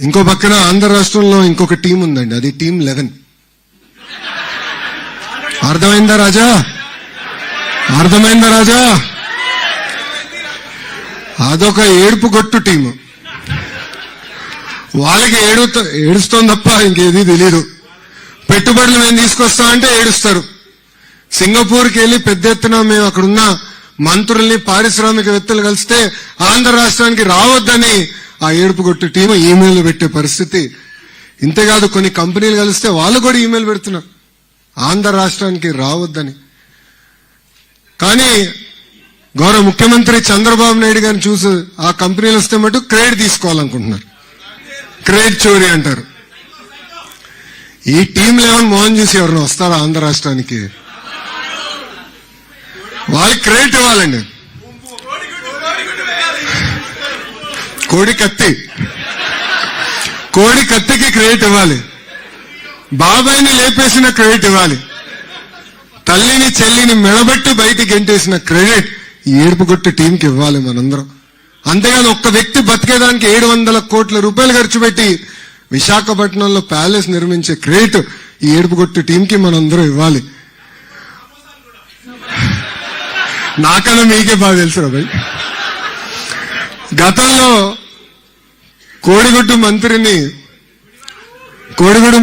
ఇంకో పక్కన ఆంధ్ర రాష్ట్రంలో ఇంకొక టీం ఉందండి, అది టీం 11. అర్థమైందా రాజా? అర్థమైందా రాజా? అదొక ఏడుపు గొట్టు టీము. వాళ్ళకి ఏడుస్తోంది తప్ప ఇంకేది తెలీదు. పెట్టుబడులు మేము తీసుకొస్తామంటే ఏడుస్తారు. సింగపూర్కి వెళ్ళి పెద్ద ఎత్తున మేము అక్కడున్న మంత్రుల్ని పారిశ్రామికవేత్తలు కలిస్తే ఆంధ్ర రాష్ట్రానికి రావద్దని ఆ ఏడుపు గొట్టు టీము ఈమెయిల్ పెట్టే పరిస్థితి. ఇంతేకాదు కొన్ని కంపెనీలు కలిస్తే వాళ్ళు కూడా ఈమెయిల్ పెడుతున్నారు ఆంధ్ర రాష్ట్రానికి రావద్దని. కానీ గౌరవ ముఖ్యమంత్రి చంద్రబాబు నాయుడు గారిని చూసి ఆ కంపెనీలు వస్తే మటు క్రెడిట్ తీసుకోవాలనుకుంటున్నారు. క్రెడిట్ చోరీ అంటారు. ఈ టీం 11 మోహన్ చూసి ఎవరిని వస్తారా ఆంధ్ర రాష్ట్రానికి? వాళ్ళకి క్రెడిట్ ఇవ్వాలండి. కోడి కత్తికి క్రెడిట్ ఇవ్వాలి. బాబాయిని లేపేసిన క్రెడిట్ ఇవ్వాలి. తల్లిని చెల్లిని మెడబెట్టి బయటికి గెంటేసిన క్రెడిట్ ఈ ఏడుపుగొట్టు టీంకి ఇవ్వాలి మనందరం. అంతేగాని ఒక్క వ్యక్తి బతికేదానికి 700 కోట్ల రూపాయలు ఖర్చు పెట్టి విశాఖపట్నంలో ప్యాలెస్ నిర్మించే క్రెడిట్ ఈ ఏడుపుగొట్టు టీంకి మనందరం ఇవ్వాలి. నాకన్నా మీకే బాగా తెలుసు రా భయ్. గతంలో కోడిగుడ్డు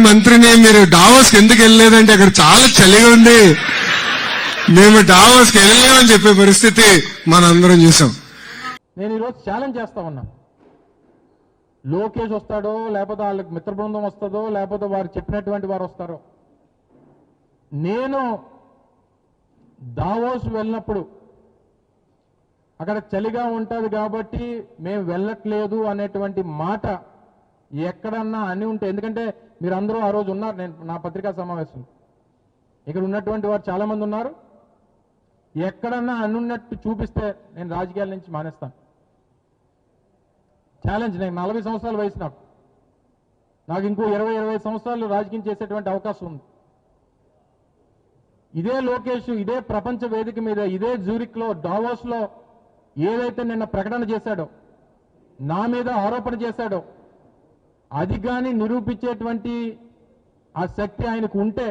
మంత్రిని మీరు డావోస్కి ఎందుకు వెళ్ళలేదంటే అక్కడ చాలా చలిగా ఉంది, మేము డావోస్కి వెళ్ళలేమని చెప్పే పరిస్థితి మనందరం చూసాం. నేను ఈరోజు ఛాలెంజ్ చేస్తా ఉన్నా. లోకేష్ వస్తాడో లేకపోతే వాళ్ళకి మిత్ర బృందం వస్తుందో లేకపోతే వారు చెప్పినటువంటి వారు వస్తారో, నేను దావోస్ వెళ్ళినప్పుడు అక్కడ చలిగా ఉంటుంది కాబట్టి మేము వెళ్ళట్లేదు అనేటువంటి మాట ఎక్కడన్నా అని ఉంటే, ఎందుకంటే మీరు అందరూ ఆ రోజు ఉన్నారు, నేను నా పత్రికా సమావేశం ఇక్కడ ఉన్నటువంటి వారు చాలా మంది ఉన్నారు. ఎక్కడన్నా అనున్నట్టు చూపిస్తే నేను రాజకీయాల నుంచి మానేస్తాను. ఛాలెంజ్. నేను 40 సంవత్సరాల వయసు, నాకు ఇంకో 20-25 సంవత్సరాలు రాజకీయం చేసేటువంటి అవకాశం ఉంది. ఇదే లోకేష్ ఇదే ప్రపంచ వేదిక మీద ఇదే జ్యూరిక్లో డావోస్లో ఏదైతే నిన్న ప్రకటన చేశాడో, నా మీద ఆరోపణ చేశాడో, అది కానీ నిరూపించేటువంటి ఆ శక్తి ఆయనకు ఉంటే,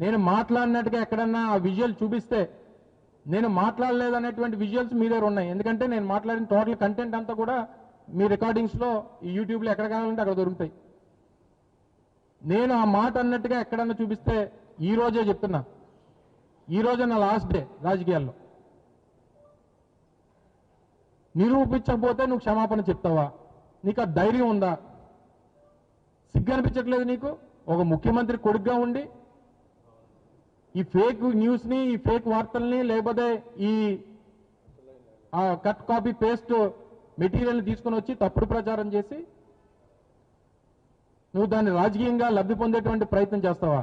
నేను మాట్లాడినట్టుగా ఎక్కడన్నా ఆ విజువల్ చూపిస్తే, నేను మాట్లాడలేదనేటువంటి విజువల్స్ మీ దగ్గర ఉన్నాయి. ఎందుకంటే నేను మాట్లాడిన టోటల్ కంటెంట్ అంతా కూడా మీ రికార్డింగ్స్లో ఈ యూట్యూబ్లో ఎక్కడ కావాలంటే అక్కడ దొరుకుతాయి. నేను ఆ మాట అన్నట్టుగా ఎక్కడన్నా చూపిస్తే ఈ రోజే చెప్తున్నా, ఈ రోజే నా లాస్ట్ డే రాజకీయాల్లో. నిరూపించకపోతే నువ్వు క్షమాపణ చెప్తావా? నీకు ఆ ధైర్యం ఉందా? సిగ్గు అనిపించట్లేదు నీకు? ఒక ముఖ్యమంత్రి కొడుకుగా ఉండి ఈ ఫేక్ న్యూస్ని, ఈ ఫేక్ వార్తల్ని, లేకపోతే ఈ కట్ కాపీ పేస్ట్ మెటీరియల్ని తీసుకొని వచ్చి తప్పుడు ప్రచారం చేసి నువ్వు దాన్ని రాజకీయంగా లబ్ధి పొందేటువంటి ప్రయత్నం చేస్తావా?